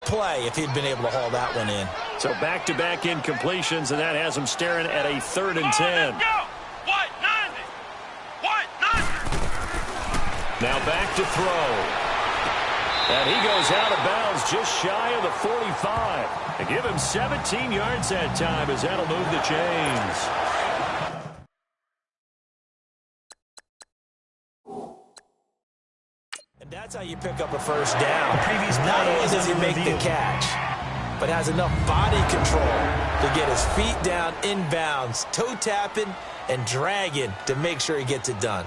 play if he'd been able to haul that one in. So back-to-back incompletions, and that has him staring at a 3rd and 10. Now back to throw. And he goes out of bounds just shy of the 45. They give him 17 yards that time as that'll move the chains. And that's how you pick up a first down. Not only does he make the catch, but has enough body control to get his feet down inbounds, toe tapping and dragging to make sure he gets it done.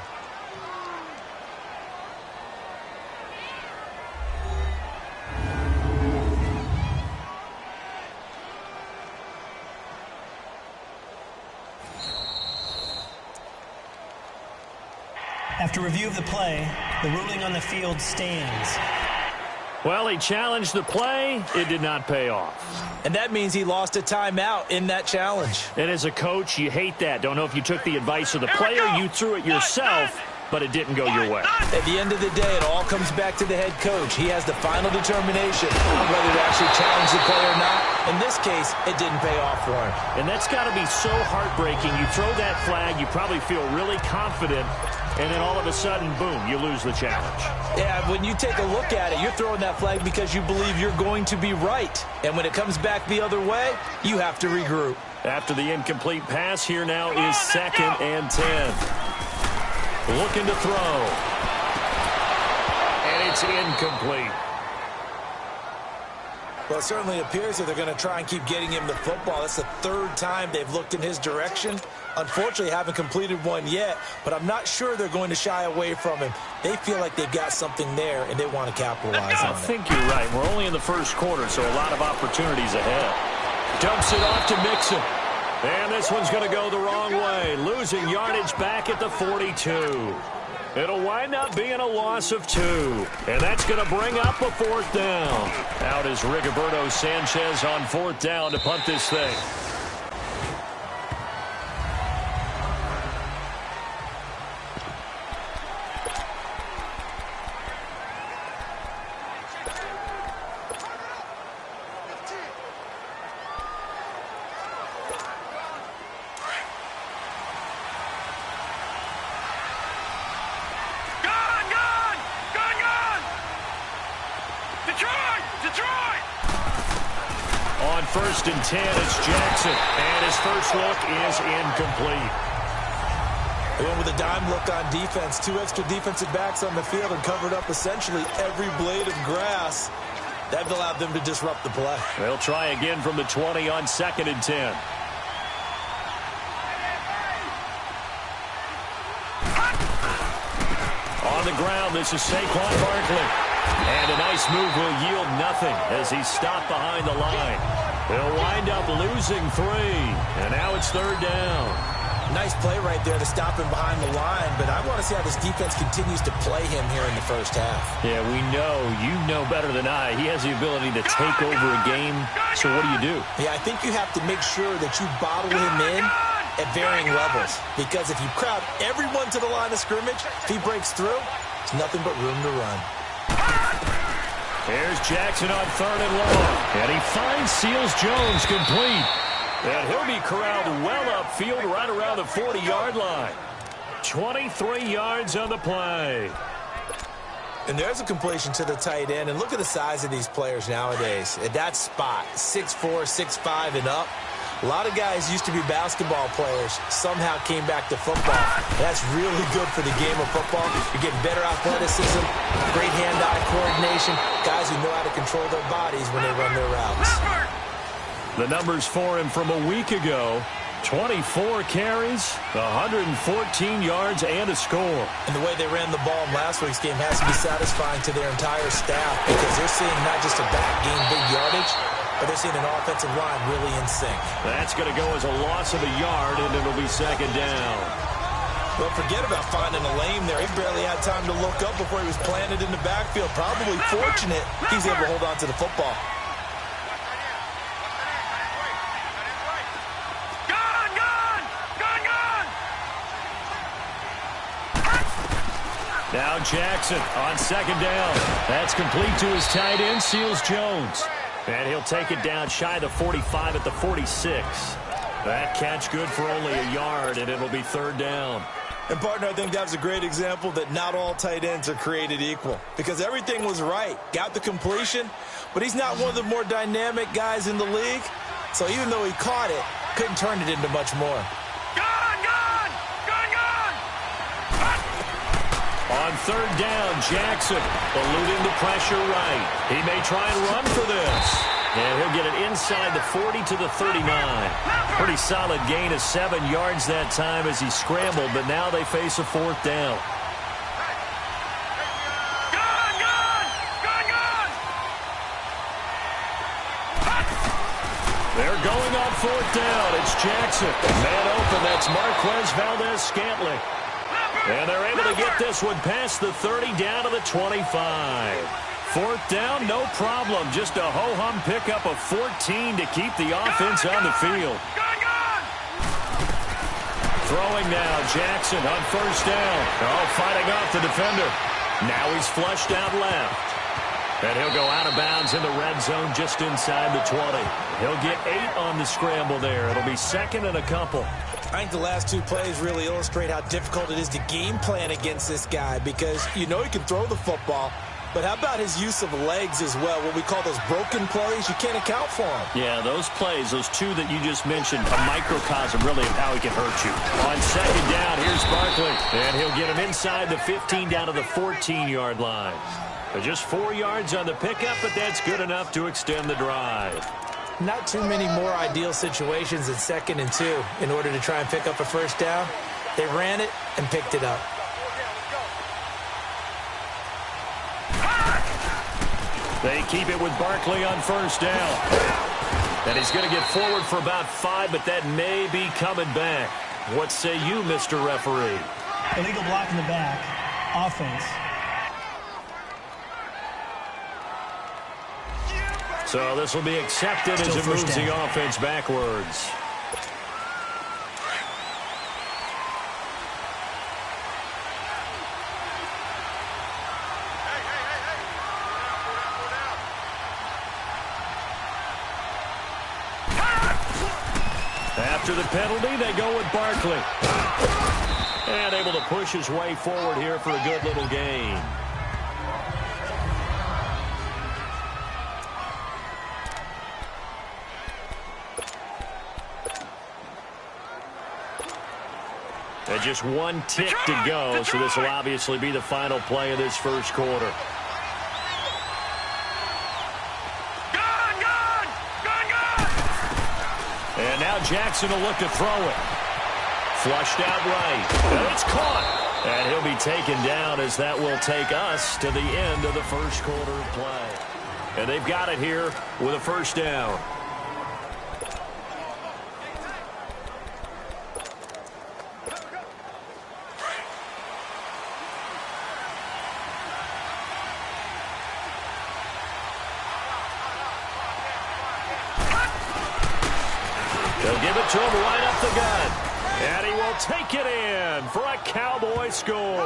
After review of the play, the ruling on the field stands. Well, he challenged the play. It did not pay off. And that means he lost a timeout in that challenge. And as a coach, you hate that. Don't know if you took the advice of the player, you threw it yourself, but it didn't go your way. At the end of the day, it all comes back to the head coach. He has the final determination on whether to actually challenge the play or not. In this case, it didn't pay off for him. And that's got to be so heartbreaking. You throw that flag, you probably feel really confident, and then all of a sudden, boom, you lose the challenge. Yeah, when you take a look at it, you're throwing that flag because you believe you're going to be right. And when it comes back the other way, you have to regroup. After the incomplete pass, here now is 2nd and 10. Looking to throw. And it's incomplete. Well, it certainly appears that they're going to try and keep getting him the football. That's the 3rd time they've looked in his direction. Unfortunately, haven't completed one yet, but I'm not sure they're going to shy away from him. They feel like they've got something there, and they want to capitalize on it. I think you're right. We're only in the 1st quarter, so a lot of opportunities ahead. Dumps it off to Mixon. And this one's going to go the wrong way. Losing yardage back at the 42. It'll wind up being a loss of 2. And that's going to bring up a 4th down. Out is Rigoberto Sanchez on 4th down to punt this thing. On 1st and 10, it's Jackson. And his first look is incomplete. They went with a dime look on defense. 2 extra defensive backs on the field and covered up essentially every blade of grass. That allowed them to disrupt the play. They'll try again from the 20 on 2nd and 10. On the ground, this is Saquon Barkley. And a nice move will yield nothing as he's stopped behind the line. They'll wind up losing 3. And now it's 3rd down. Nice play right there to stop him behind the line, but I want to see how this defense continues to play him here in the 1st half. Yeah, we know. You know better than I. He has the ability to take over a game. So what do? Yeah, I think you have to make sure that you bottle him in at varying levels. Because if you crowd everyone to the line of scrimmage, if he breaks through, it's nothing but room to run. Here's Jackson on 3rd and long. And he finds Seals Jones complete. And he'll be corralled well upfield right around the 40-yard line. 23 yards on the play. And there's a completion to the tight end. And look at the size of these players nowadays. At that spot, 6'4", 6'5", and up. A lot of guys used to be basketball players, somehow came back to football. That's really good for the game of football. You're getting better athleticism, great hand-eye coordination, guys who know how to control their bodies when they run their routes. The numbers for him from a week ago, 24 carries, 114 yards, and a score. And the way they ran the ball in last week's game has to be satisfying to their entire staff because they're seeing not just a back gain big yardage, but they're seeing an offensive line really in sync. That's going to go as a loss of a yard, and it'll be 2nd down. Well, forget about finding a lane there. He barely had time to look up before he was planted in the backfield. Probably fortunate he's able to hold on to the football. Now Jackson on 2nd down. That's complete to his tight end, Seals Jones. And he'll take it down shy of the 45 at the 46. That catch good for only a yard, and it'll be third down. And, partner, I think that was a great example that not all tight ends are created equal because everything was right. Got the completion, but he's not one of the more dynamic guys in the league. So even though he caught it, couldn't turn it into much more. On third down, Jackson eluding the pressure right. He may try and run for this. And he'll get it inside the 40 to the 39. Pretty solid gain of 7 yards that time as he scrambled, but now they face a fourth down. They're going on fourth down. It's Jackson. Man open, that's Marquez Valdez-Scantling. And they're able to get this one past the 30 down to the 25. Fourth down, no problem. Just a ho-hum pickup of 14 to keep the offense on the field. Throwing now, Jackson on first down. Oh, fighting off the defender. Now he's flushed out left. And he'll go out of bounds in the red zone just inside the 20. He'll get 8 on the scramble there. It'll be second and a couple. I think the last 2 plays really illustrate how difficult it is to game plan against this guy because you know he can throw the football. But how about his use of legs as well? What we call those broken plays, you can't account for them. Yeah, those plays, those 2 that you just mentioned, a microcosm really of how he can hurt you. On second down, here's Barkley. And he'll get him inside the 15 down to the 14-yard line. Just 4 yards on the pickup, but that's good enough to extend the drive. Not too many more ideal situations in 2nd and 2 in order to try and pick up a first down. They ran it and picked it up. They keep it with Barkley on first down. And he's going to get forward for about 5, but that may be coming back. What say you, Mr. Referee? Illegal block in the back. Offense. So this will be accepted as it moves the offense backwards. After the penalty, they go with Barkley. And able to push his way forward here for a good little gain. And just 1 tick to go, so this will obviously be the final play of this first quarter. And now Jackson will look to throw it. Flushed out right. And it's caught. And he'll be taken down as that will take us to the end of the first quarter of play. And they've got it here with a first down. They'll give it to him right up the gut. And he will take it in for a Cowboy score.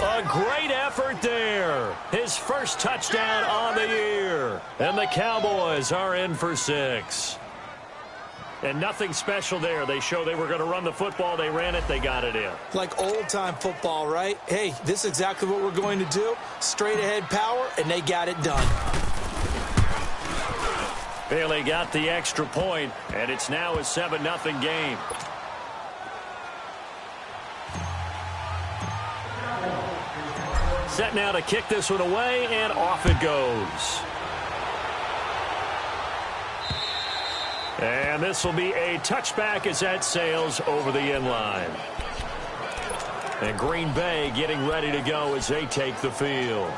A great effort there. His first touchdown on the year. And the Cowboys are in for 6. And nothing special there. They show they were going to run the football. They ran it. They got it in. Like old-time football, right? Hey, this is exactly what we're going to do. Straight-ahead power, and they got it done. Bailey got the extra point, and it's now a 7-0 game. Set now to kick this one away, and off it goes. And this will be a touchback as that sails over the end line. And Green Bay getting ready to go as they take the field.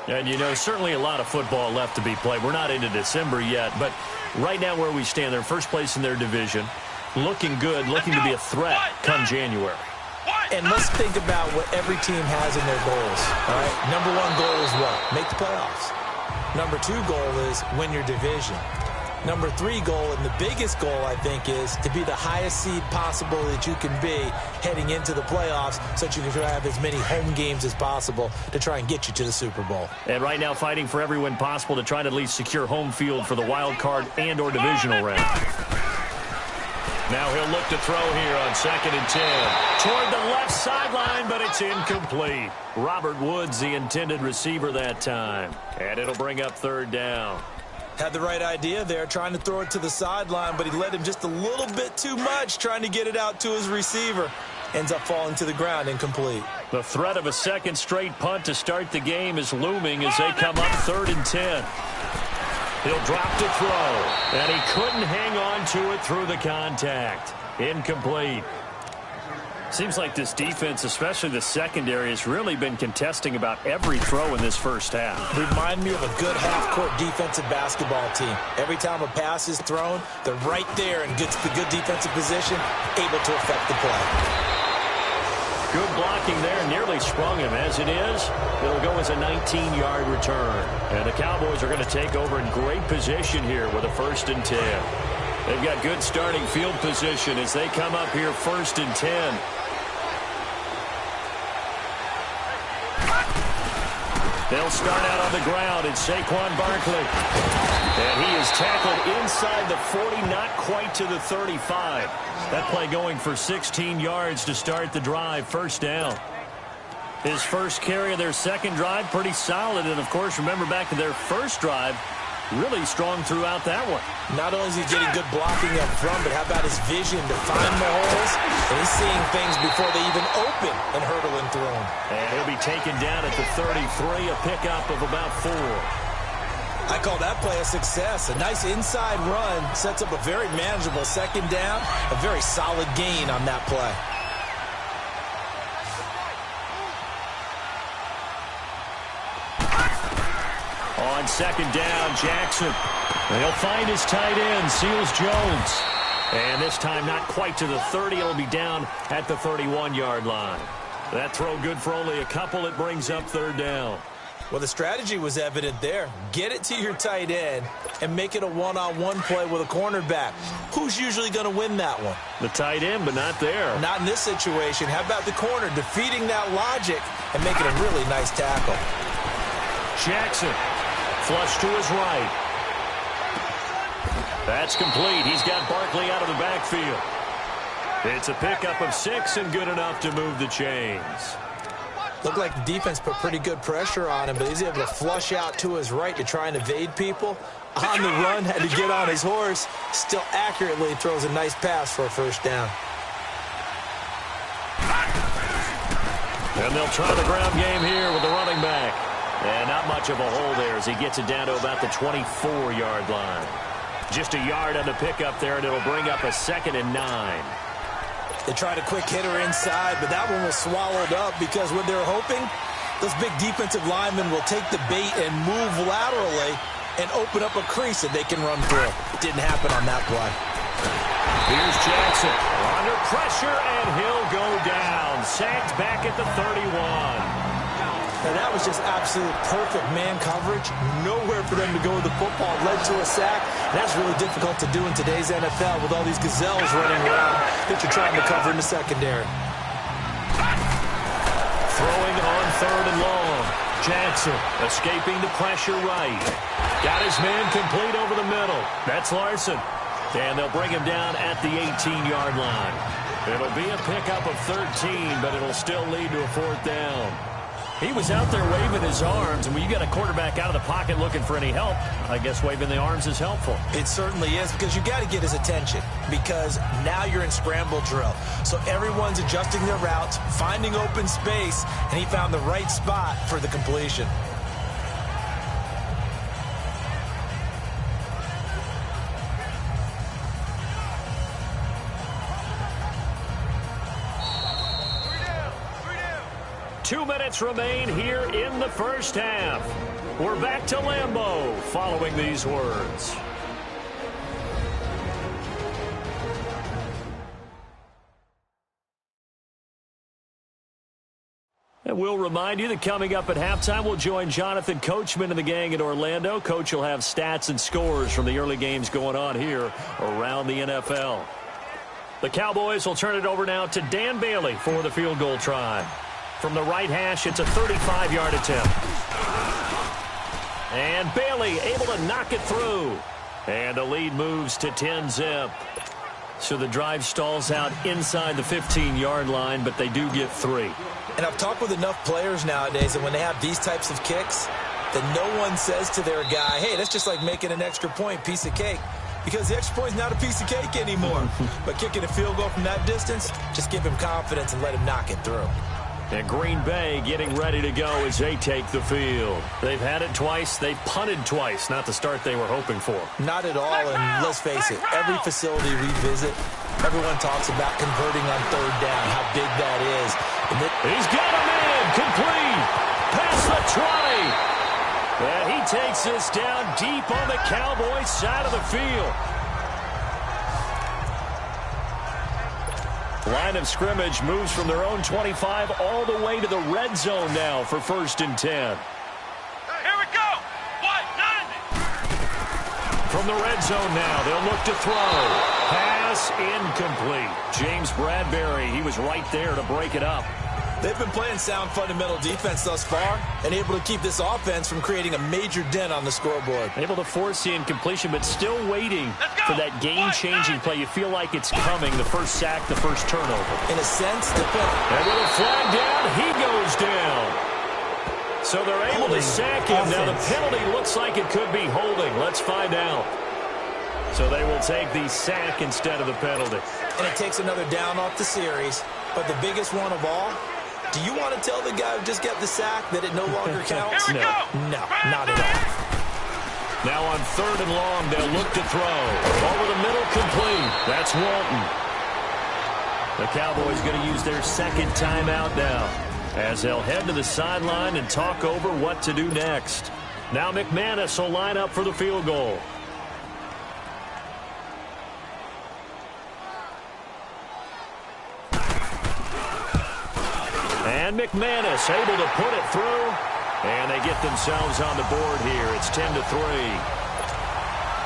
And, you know, certainly a lot of football left to be played. We're not into December yet, but right now where we stand, they're first place in their division. Looking good, looking to be a threat come January. And let's think about what every team has in their goals. All right, number 1 goal is what? Make the playoffs. Number 2 goal is win your division. Number 3 goal, and the biggest goal, I think, is to be the highest seed possible that you can be heading into the playoffs so that you can have as many home games as possible to try and get you to the Super Bowl. And right now fighting for every win possible to try to at least secure home field for the wild card and or divisional round. Now he'll look to throw here on 2nd and 10. Toward the left sideline, but it's incomplete. Robert Woods, the intended receiver that time. And it'll bring up 3rd down. Had the right idea there, trying to throw it to the sideline, but he led him just a little bit too much, trying to get it out to his receiver. Ends up falling to the ground, incomplete. The threat of a second straight punt to start the game is looming as they come up 3rd and 10. He'll drop to throw, and he couldn't hang on to it through the contact. Incomplete. Seems like this defense, especially the secondary, has really been contesting about every throw in this first half. Remind me of a good half-court defensive basketball team. Every time a pass is thrown, they're right there in good defensive position, able to affect the play. Good blocking there, nearly sprung him. As it is, it'll go as a 19-yard return. And the Cowboys are going to take over in great position here with a 1st and 10. They've got good starting field position as they come up here 1st and 10. They'll start out on the ground. It's Saquon Barkley. And he is tackled inside the 40, not quite to the 35. That play going for 16 yards to start the drive. 1st down. His first carry of their second drive, pretty solid. And, of course, remember back to their first drive, really strong throughout that one. Not only is he getting good blocking up front, but how about his vision to find the holes? And he's seeing things before they even open and hurdling through them. And he'll be taken down at the 33, a pickup of about 4. I call that play a success. A nice inside run sets up a very manageable 2nd down, a very solid gain on that play. On 2nd down, Jackson. He'll find his tight end, Seals Jones. And this time not quite to the 30. It'll be down at the 31-yard line. That throw good for only a couple. It brings up 3rd down. Well, the strategy was evident there. Get it to your tight end and make it a one-on-one play with a cornerback. Who's usually going to win that one? The tight end, but not there. Not in this situation. How about the corner defeating that logic and making a really nice tackle? Jackson, flush to his right. That's complete. He's got Barkley out of the backfield. It's a pickup of 6 and good enough to move the chains. Looked like the defense put pretty good pressure on him, but he's able to flush out to his right to try and evade people. On the run, had to get on his horse. Still accurately throws a nice pass for a 1st down. And they'll try the ground game here with the running back. And not much of a hole there as he gets it down to about the 24-yard line. Just a yard on the pickup there, and it'll bring up a 2nd and 9. They tried a quick hitter inside, but that one was swallowed up because what they're hoping, those big defensive linemen will take the bait and move laterally and open up a crease that they can run through. Didn't happen on that play. Here's Jackson under pressure, and he'll go down. Sacked back at the 31. And that was just absolute perfect man coverage. Nowhere for them to go with the football. Led to a sack. And that's really difficult to do in today's NFL with all these gazelles running around that you're trying to cover in the secondary. Throwing on 3rd and long. Jackson escaping the pressure right. Got his man complete over the middle. That's Larson. And they'll bring him down at the 18-yard line. It'll be a pickup of 13, but it'll still lead to a 4th down. He was out there waving his arms, and when you got a quarterback out of the pocket looking for any help, I guess waving the arms is helpful. It certainly is, because you got to get his attention, because now you're in scramble drill. So everyone's adjusting their routes, finding open space, and he found the right spot for the completion. Two minutes remain here in the first half. We're back to Lambeau following these words. And we'll remind you that coming up at halftime, we'll join Jonathan Coachman and the gang in Orlando. Coach will have stats and scores from the early games going on here around the NFL. The Cowboys will turn it over now to Dan Bailey for the field goal try. From the right hash, it's a 35-yard attempt. And Bailey able to knock it through. And the lead moves to 10-zip. So the drive stalls out inside the 15-yard line, but they do get 3. And I've talked with enough players nowadays that when they have these types of kicks, that no one says to their guy, hey, that's just like making an extra point, piece of cake. Because the extra point is not a piece of cake anymore. But kicking a field goal from that distance, just give him confidence and let him knock it through. And Green Bay getting ready to go as they take the field. They've had it twice. They've punted twice. Not the start they were hoping for. Not at all, and let's face it, every facility we visit, everyone talks about converting on third down, how big that is. He's got him in, complete, past the 20. And he takes this down deep on the Cowboys side of the field. Line of scrimmage moves from their own 25 all the way to the red zone now for 1st and 10. Here we go. What? 90. From the red zone now, they'll look to throw. Pass incomplete. James Bradbury, he was right there to break it up. They've been playing sound fundamental defense thus far and able to keep this offense from creating a major dent on the scoreboard. Able to force the incompletion, but still waiting for that game-changing play. You feel like it's coming, the first sack, the first turnover. In a sense, and with a flag down, he goes down. So they're able to sack him. Now the penalty looks like it could be holding. Let's find out. So they will take the sack instead of the penalty. And it takes another down off the series. But the biggest one of all, do you want to tell the guy who just got the sack that it no longer counts? No, not at all. Now on 3rd and long, they'll look to throw. Over the middle, complete. That's Walton. The Cowboys going to use their second timeout now as they'll head to the sideline and talk over what to do next. Now McManus will line up for the field goal. And McManus able to put it through. And they get themselves on the board here. It's 10-3.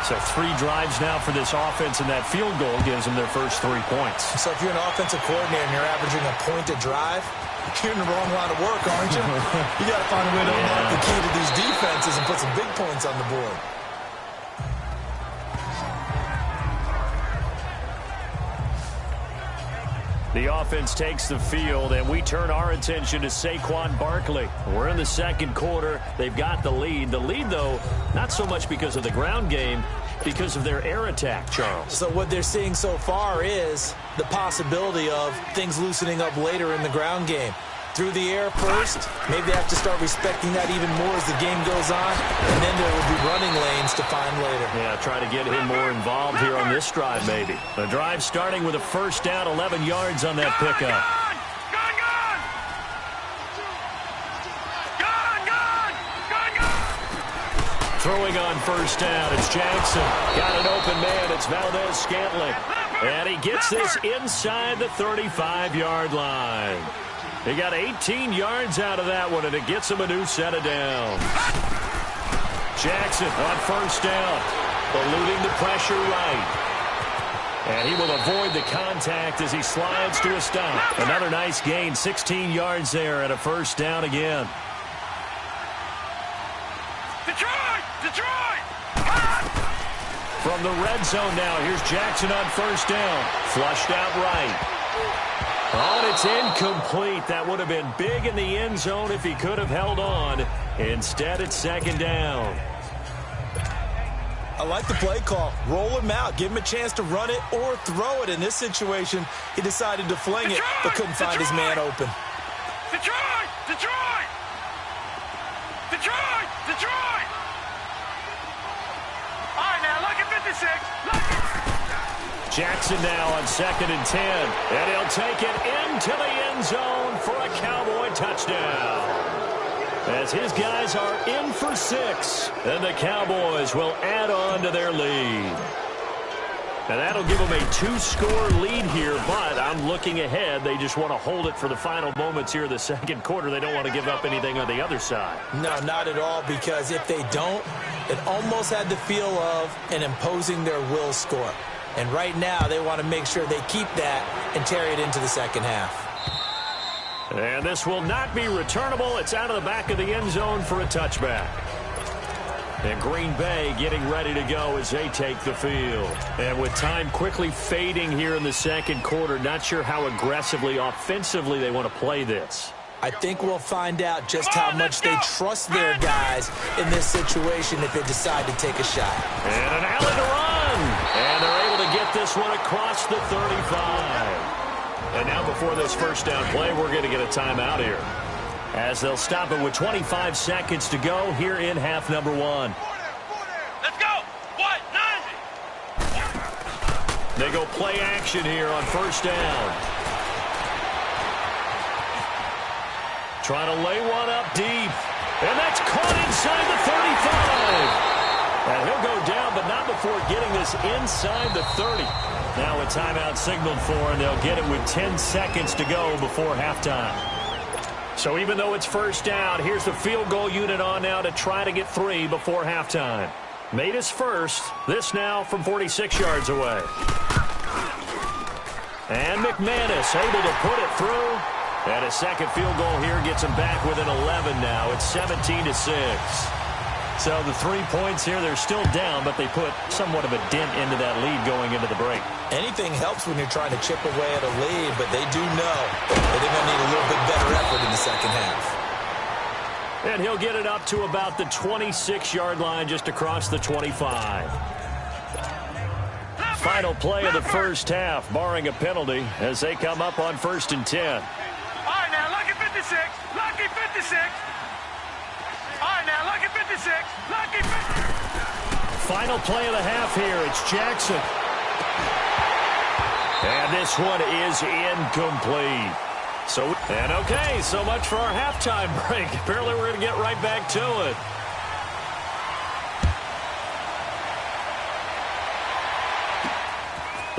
So 3 drives now for this offense, and that field goal gives them their first 3 points. So if you're an offensive coordinator and you're averaging a point a drive, you're in the wrong line of work, aren't you? You got to find a way to unlock the key to these defenses and put some big points on the board. The offense takes the field, and we turn our attention to Saquon Barkley. We're in the second quarter. They've got the lead. The lead, though, not so much because of the ground game, because of their air attack, Charles. So what they're seeing so far is the possibility of things loosening up later in the ground game. Through the air first, maybe they have to start respecting that even more as the game goes on, and then there will be running lanes to find later. Yeah, try to get him more involved here on this drive, maybe. The drive starting with a first down, 11 yards on that pickup. Throwing on first down, it's Jackson. Got an open man, it's Valdez-Scantling. And he gets this inside the 35-yard line. He got 18 yards out of that one, and it gets him a new set of downs. Jackson on first down, eluding the pressure right. And he will avoid the contact as he slides to a stop. Another nice gain, 16 yards there and a first down again. Detroit! From the red zone now, here's Jackson on first down. Flushed out right. Oh, and it's incomplete. That would have been big in the end zone if he could have held on. Instead, it's second down. I like the play call. Roll him out. Give him a chance to run it or throw it. In this situation, he decided to fling it, but couldn't find his man open. Detroit! All right, now, look at 56. Jackson now on 2nd and 10. And he'll take it into the end zone for a Cowboy touchdown. As his guys are in for 6. And the Cowboys will add on to their lead. And that'll give them a 2-score lead here, but I'm looking ahead. They just want to hold it for the final moments here in the second quarter. They don't want to give up anything on the other side. No, not at all, because if they don't, it almost had the feel of an imposing their will score. And right now, they want to make sure they keep that and carry it into the second half. And this will not be returnable. It's out of the back of the end zone for a touchback. And Green Bay getting ready to go as they take the field. And with time quickly fading here in the second quarter, not sure how aggressively, offensively they want to play this. I think we'll find out just how much they trust their guys in this situation if they decide to take a shot. And an Allen to run. And they're able to get this one across the 35. And now before this first down play, we're going to get a timeout here, as they'll stop it with 25 seconds to go here in half number 1. Let's go. What? 90. They go play action here on first down. Trying to lay one up deep. And that's caught inside the 35. And he'll go down, but not before getting this inside the 30. Now a timeout signaled for, and they'll get it with 10 seconds to go before halftime. So even though it's first down, here's the field goal unit on now to try to get 3 before halftime. Made his first. This now from 46 yards away. And McManus able to put it through. And a second field goal here gets him back within 11 now. It's 17-6. So the 3 points here, they're still down, but they put somewhat of a dent into that lead going into the break. Anything helps when you're trying to chip away at a lead, but they do know that they're going to need a little bit better effort in the second half. And he'll get it up to about the 26-yard line, just across the 25. Final play of the first half, barring a penalty, as they come up on 1st and 10. All right, now, lucky 56. Lucky 56. All right, now, lucky 56. Lucky 50. Final play of the half here. It's Jackson. And this one is incomplete. Okay, so much for our halftime break. Apparently we're going to get right back to it.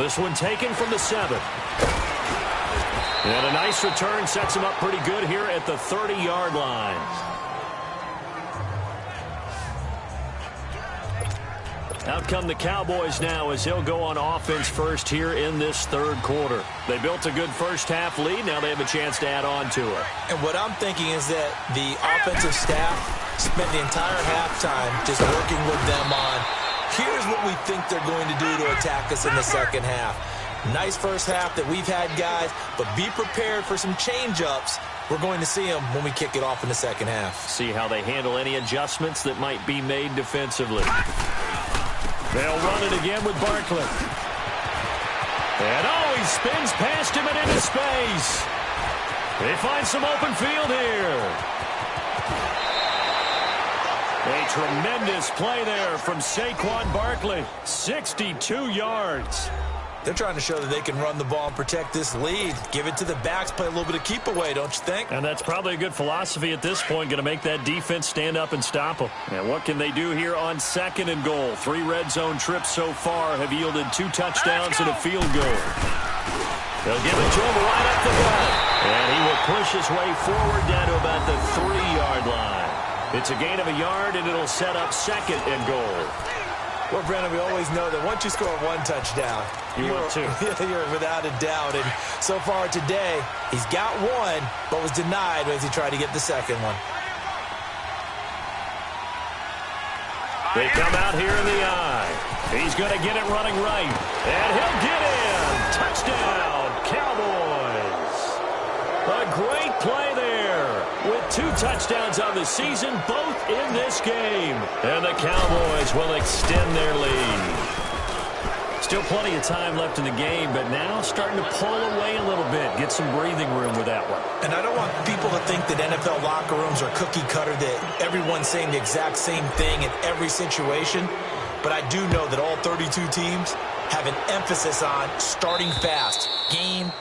This one taken from the 7. And a nice return sets him up pretty good here at the 30-yard line. Out come the Cowboys now as he'll go on offense first here in this third quarter. They built a good first half lead. Now they have a chance to add on to it. And what I'm thinking is that the offensive staff spent the entire halftime just working with them on, here's what we think they're going to do to attack us in the second half. Nice first half that we've had, guys, but be prepared for some change-ups. We're going to see them when we kick it off in the second half. See how they handle any adjustments that might be made defensively. They'll run it again with Barkley. And he spins past him and into space. They find some open field here. A tremendous play there from Saquon Barkley. 62 yards. They're trying to show that they can run the ball and protect this lead. Give it to the backs, play a little bit of keep away, don't you think? And that's probably a good philosophy at this point, going to make that defense stand up and stop them. And what can they do here on 2nd and goal? 3 red zone trips so far have yielded 2 touchdowns and a field goal. They'll give it to him right up the gut. And he will push his way forward down to about the 3-yard line. It's a gain of a yard, and it'll set up 2nd and goal. Well, Brandon, we always know that once you score 1 touchdown, you're without a doubt. And so far today, he's got 1, but was denied as he tried to get the second one. They come out here in the eye. He's going to get it running right. And he'll get in. Touchdown, Cowboys. A great play there with 2 touchdowns on the season, both in this game. And the Cowboys will extend their lead. Still plenty of time left in the game, but now starting to pull away a little bit, get some breathing room with that one. And I don't want people to think that NFL locker rooms are cookie cutter, that everyone's saying the exact same thing in every situation. But I do know that all 32 teams have an emphasis on starting fast. Game,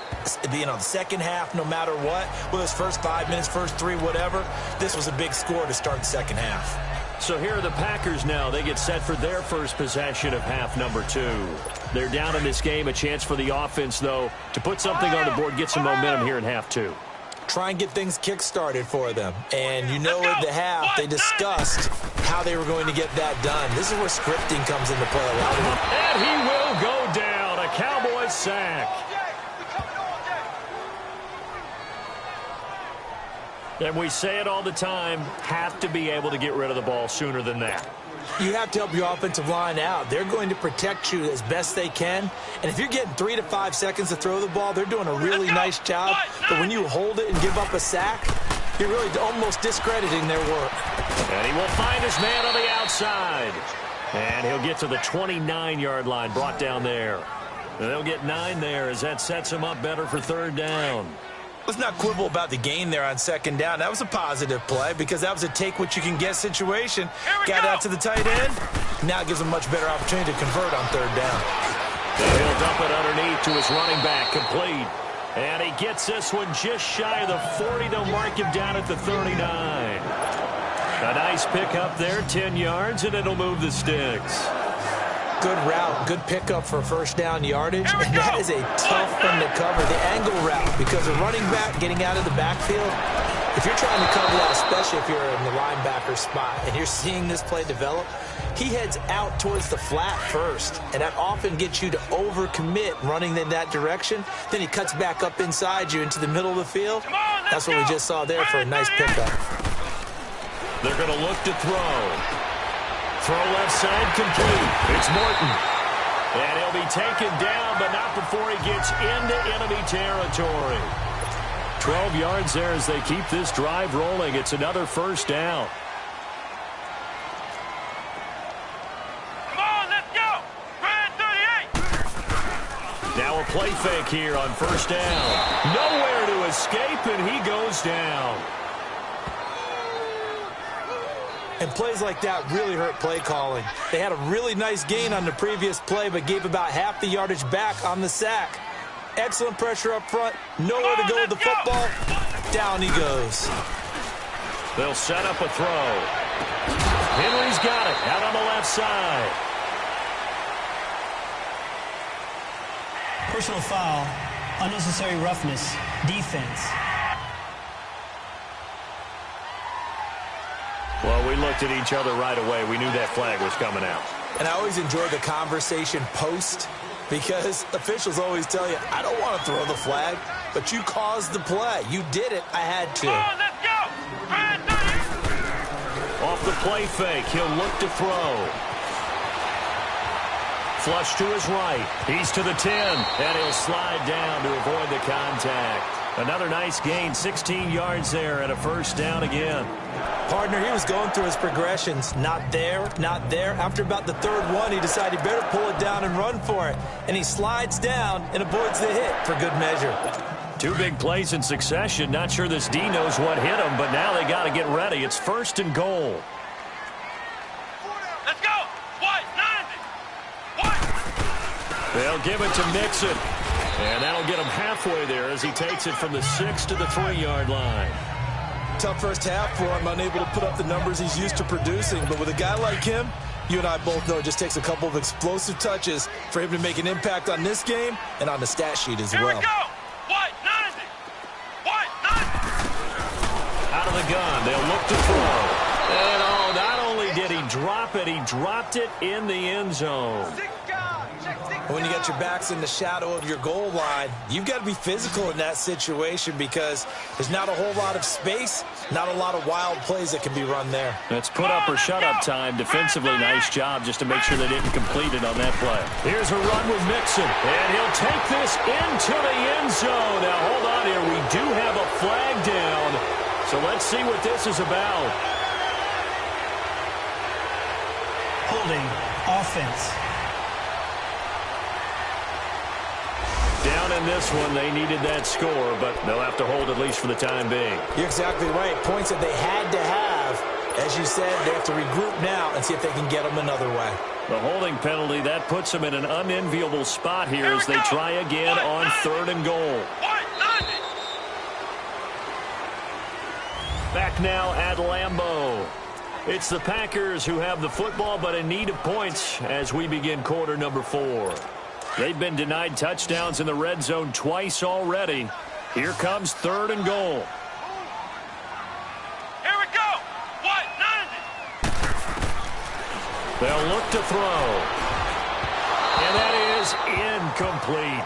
the second half, no matter what, whether it's first 5 minutes, first 3, whatever. This was a big score to start the second half. So here are the Packers now. They get set for their first possession of half number 2. They're down in this game. A chance for the offense, though, to put something on the board, get some momentum here in half 2. Try and get things kick-started for them. And you know at the half, they discussed how they were going to get that done. This is where scripting comes into play a lot. And he will go down. A Cowboys sack. And we say it all the time, have to be able to get rid of the ball sooner than that. You have to help your offensive line out. They're going to protect you as best they can. And if you're getting 3 to 5 seconds to throw the ball, they're doing a really nice job. But when you hold it and give up a sack, you're really almost discrediting their work. And he will find his man on the outside. And he'll get to the 29-yard line, brought down there. And they'll get 9 there as that sets him up better for third down. Let's not quibble about the gain there on second down. That was a positive play because that was a take-what-you-can-get situation. Got out to the tight end. Now it gives him a much better opportunity to convert on third down. And he'll dump it underneath to his running back, complete. And he gets this one just shy of the 40. They'll mark him down at the 39. A nice pickup there, 10 yards, and it'll move the sticks. Good route, good pickup for first down yardage, and that is a tough one to cover. The angle route, because a running back getting out of the backfield, if you're trying to cover that, especially if you're in the linebacker spot, and you're seeing this play develop, he heads out towards the flat first, and that often gets you to overcommit running in that direction. Then he cuts back up inside you into the middle of the field. That's what we just saw there for a nice pickup. They're going to look to throw. Throw left side complete. It's Morton. And he'll be taken down, but not before he gets into enemy territory. 12 yards there as they keep this drive rolling. It's another first down. Come on, let's go. Red 38. Now a play fake here on first down. Nowhere to escape, and he goes down. And plays like that really hurt play calling. They had a really nice gain on the previous play, but gave about half the yardage back on the sack. Excellent pressure up front. Nowhere to go with the football. Down he goes. They'll set up a throw. Henry's got it out on the left side. Personal foul, unnecessary roughness, defense. Well, we looked at each other right away. We knew that flag was coming out. And I always enjoy the conversation post because officials always tell you, I don't want to throw the flag, but you caused the play. You did it. I had to. Come on, let's go. Red 38. Off the play fake, he'll look to throw. Flush to his right. He's to the 10, and he'll slide down to avoid the contact. Another nice gain, 16 yards there, and a first down again. Partner, he was going through his progressions. Not there, not there. After about the third one, he decided he better pull it down and run for it. And he slides down and avoids the hit for good measure. 2 big plays in succession. Not sure this D knows what hit him, but now they got to get ready. It's first and goal. Let's go. White 90. White. They'll give it to Mixon. And that'll get him halfway there as he takes it from the 6 to the 3-yard line. Tough first half for him, unable to put up the numbers he's used to producing. But with a guy like him, you and I both know it just takes a couple of explosive touches for him to make an impact on this game and on the stat sheet as well. Here we go. White 90. White 90. Out of the gun, they'll look to throw. And oh, not only did he drop it, he dropped it in the end zone. When you got your backs in the shadow of your goal line, you've got to be physical in that situation because there's not a whole lot of space, not a lot of wild plays that can be run there. It's put up or shut up time. Defensively, nice job just to make sure they didn't complete it on that play. Here's a run with Mixon, and he'll take this into the end zone. Now, hold on here. We do have a flag down, so let's see what this is about. Holding, offense. Down in this one, they needed that score, but they'll have to hold at least for the time being. You're exactly right. Points that they had to have. As you said, they have to regroup now and see if they can get them another way. The holding penalty, that puts them in an unenviable spot here as they try again on 3rd and goal. Back now at Lambeau. It's the Packers who have the football, but in need of points as we begin quarter number 4. They've been denied touchdowns in the red zone twice already. Here comes 3rd and goal. Here we go. What? 90. They'll look to throw. And that is incomplete.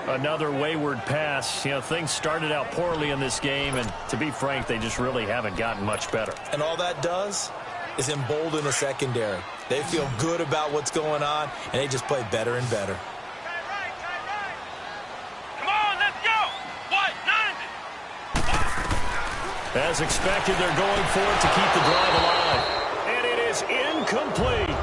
Another wayward pass. You know, things started out poorly in this game, and to be frank, they just really haven't gotten much better. And all that does is embolden the secondary. They feel good about what's going on, and they just play better and better. Come on, let's go. What? 90. As expected, they're going for it to keep the drive alive. And it is incomplete.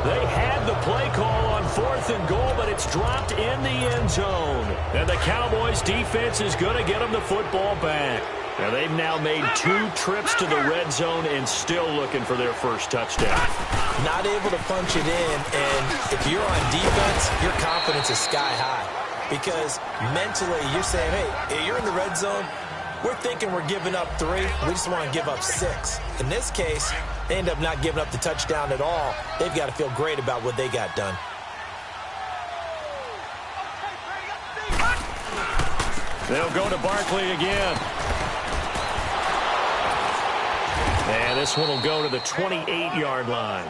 They had the play call on 4th and goal, but it's dropped in the end zone. And the Cowboys' defense is going to get them the football back. Now, they've now made 2 trips to the red zone and still looking for their first touchdown. Not able to punch it in, and if you're on defense, your confidence is sky high. Because mentally, you're saying, hey, you're in the red zone. We're thinking we're giving up 3. We just want to give up 6. In this case, they end up not giving up the touchdown at all. They've got to feel great about what they got done. They'll go to Barkley again. And this one will go to the 28-yard line.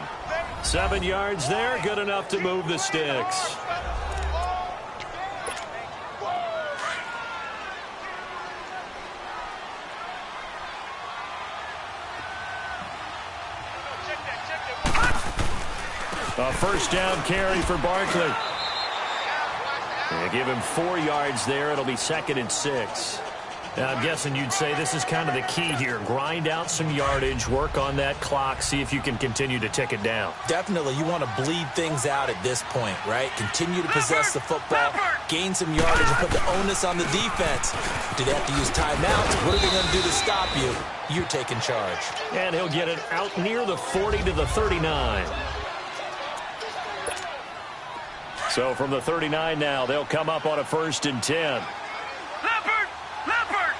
7 yards there, good enough to move the sticks. A first down carry for Barkley. They give him 4 yards there. It'll be 2nd and 6. Now, I'm guessing you'd say this is kind of the key here. Grind out some yardage, work on that clock, see if you can continue to tick it down. Definitely, you want to bleed things out at this point, right? Continue to possess the football, gain some yardage, and put the onus on the defense. Do they have to use timeouts? What are they going to do to stop you? You're taking charge. And he'll get it out near the 40 to the 39. So from the 39 now, they'll come up on a 1st and 10. Leopard! Leopard!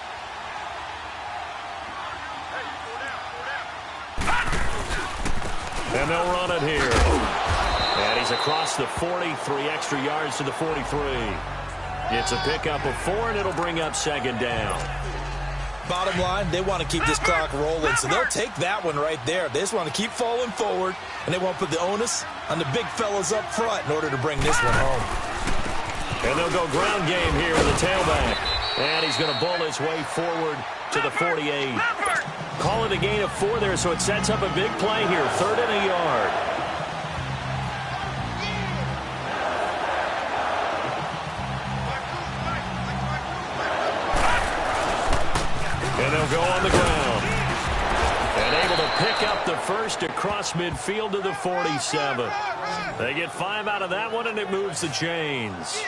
And they'll run it here. And he's across the 40, 3 extra yards to the 43. It's a pickup of 4, and it'll bring up 2nd down. Bottom line, they want to keep this clock rolling, so they'll take that one right there. They just want to keep falling forward, and they won't put the onus on the big fellas up front in order to bring this one home. And they'll go ground game here with a tailback. And he's going to bull his way forward to the 48. Call it a gain of 4 there, so it sets up a big play here. 3rd and a yard. And they'll go on the ground. And able to pick up the first across midfield to the 47. They get 5 out of that one, and it moves the chains.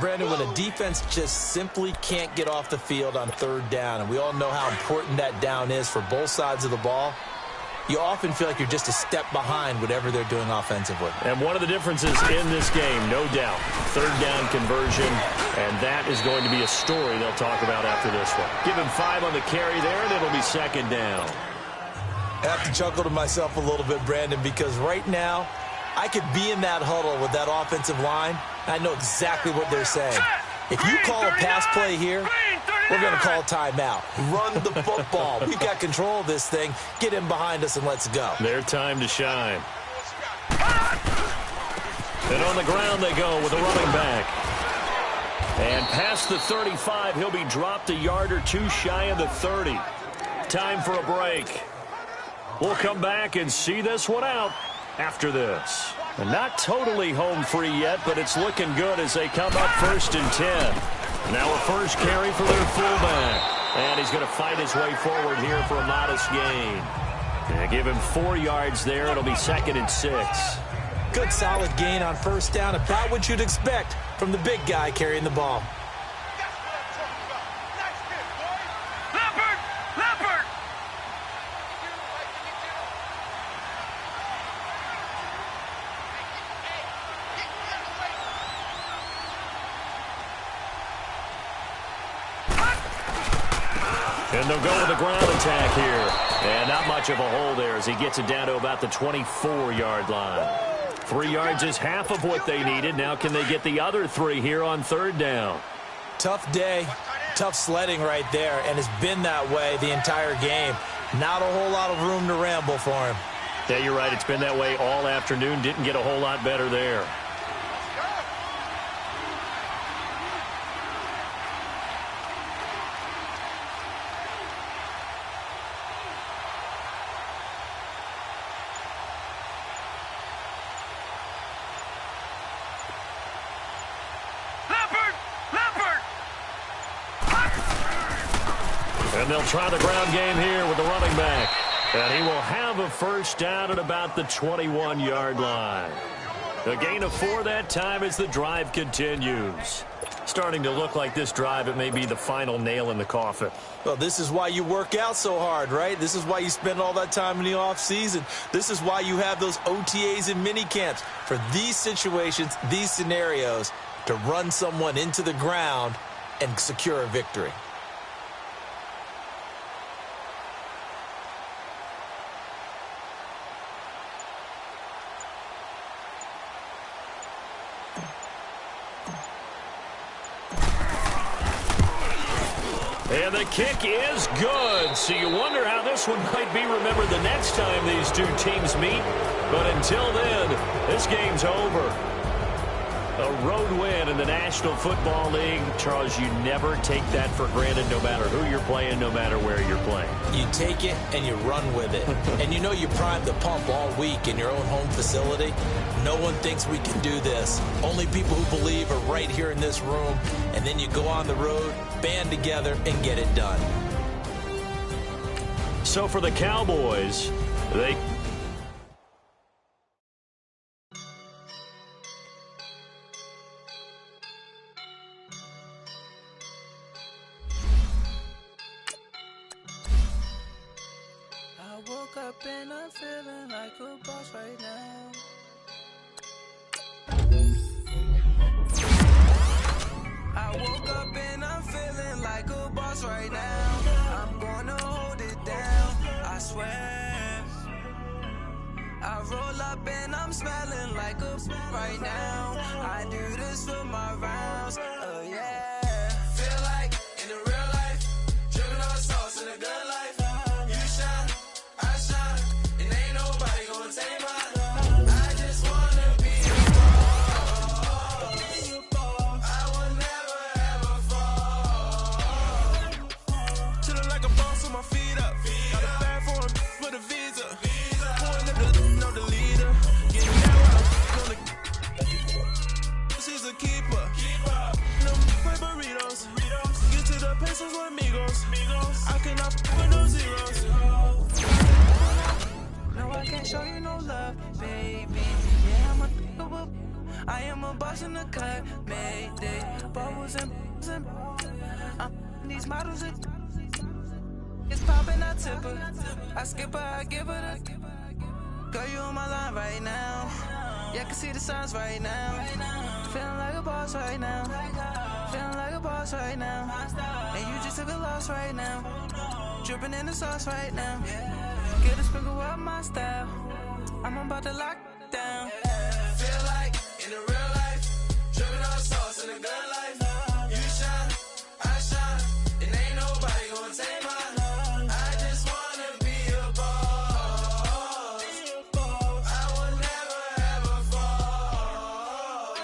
Brandon, when a defense just simply can't get off the field on 3rd down, and we all know how important that down is for both sides of the ball, you often feel like you're just a step behind whatever they're doing offensively. And one of the differences in this game, no doubt, 3rd down conversion, and that is going to be a story they'll talk about after this one. Give him 5 on the carry there, and it'll be 2nd down. I have to chuckle to myself a little bit, Brandon, because right now, I could be in that huddle with that offensive line. I know exactly what they're saying. If you call a pass play here, we're going to call timeout. Run the football. We've got control of this thing. Get in behind us and let's go. Their time to shine. And on the ground they go with a running back. And past the 35, he'll be dropped a yard or 2 shy of the 30. Time for a break. We'll come back and see this one out after this. And not totally home free yet, but it's looking good as they come up 1st and 10. Now a first carry for their fullback. And he's going to fight his way forward here for a modest gain. And give him 4 yards there. It'll be 2nd and 6. Good solid gain on 1st down. About what you'd expect from the big guy carrying the ball. Leopard! Leopard! And they'll go with the ground attack here. And not much of a hole there as he gets it down to about the 24-yard line. 3 yards is half of what they needed. Now can they get the other 3 here on 3rd down? Tough day, tough sledding right there, and it's been that way the entire game. Not a whole lot of room to ramble for him. Yeah, you're right. It's been that way all afternoon. Didn't get a whole lot better there. And they'll try the ground game here with the running back. And he will have a 1st down at about the 21-yard line. A gain of 4 that time as the drive continues. Starting to look like this drive, it may be the final nail in the coffin. Well, this is why you work out so hard, right? This is why you spend all that time in the offseason. This is why you have those OTAs and mini camps for these situations, these scenarios, to run someone into the ground and secure a victory. And the kick is good. So you wonder how this one might be remembered the next time these two teams meet. But until then, this game's over. A road win in the National Football League. Charles, you never take that for granted no matter who you're playing, no matter where you're playing. You take it and you run with it. And you know you primed the pump all week in your own home facility. No one thinks we can do this. Only people who believe are right here in this room. And then you go on the road, band together, and get it done. So for the Cowboys, they... I woke up and I'm feeling like a boss right now. I woke up and I'm feeling like a boss right now. I'm gonna hold it down, I swear. I roll up and I'm smelling like a right now. I do this for my rounds, oh yeah. Feel like in the real life, dripping on sauce in a good life. You shine, I shine, and ain't nobody gonna take mine. I just wanna be a boss. I will never ever fall. Chillin' like a boss with my feet up. Got a bag for with a visa. Pulling up the leader. Getting down on the. She's a keeper. No burritos. Get to the pesos with amigos. I cannot with no zeros. No, I can't show you no love, baby. Yeah, I am a boss in the cut, mayday. Bubbles and these models are. It's poppin', I tip her. I skip her, I give her the. Girl, you on my line right now. Yeah, I can see the signs right now. Feeling like a boss right now. Feeling like a boss right now. And you just took a loss right now. Dripping in the sauce right now. Get a sprinkle up my style. I'm about to lock down. Feel like in the real life, dripping on sauce in a good life. You shine, I shine, and ain't nobody gonna take mine. I just wanna be a boss. I will never ever fall.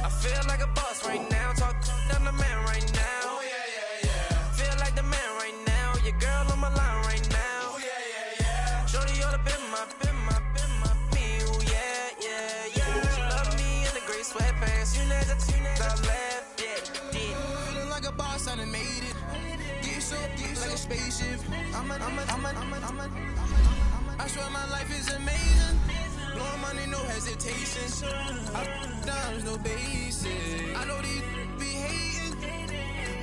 I feel like a boss right now. Talk down the man right now. Oh yeah. Feel like the man right now. Your girl on my line right now. Oh yeah. Shorty oughta been my me. Oh yeah. She love me in the gray sweatpants. You never I left, yeah. Feeling like a boss, I done made it. Get so like a spaceship. I swear my life is amazing. Blowing money, no hesitation. Up, downs, no basic. I know these be hating,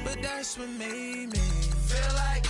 but that's what made me feel like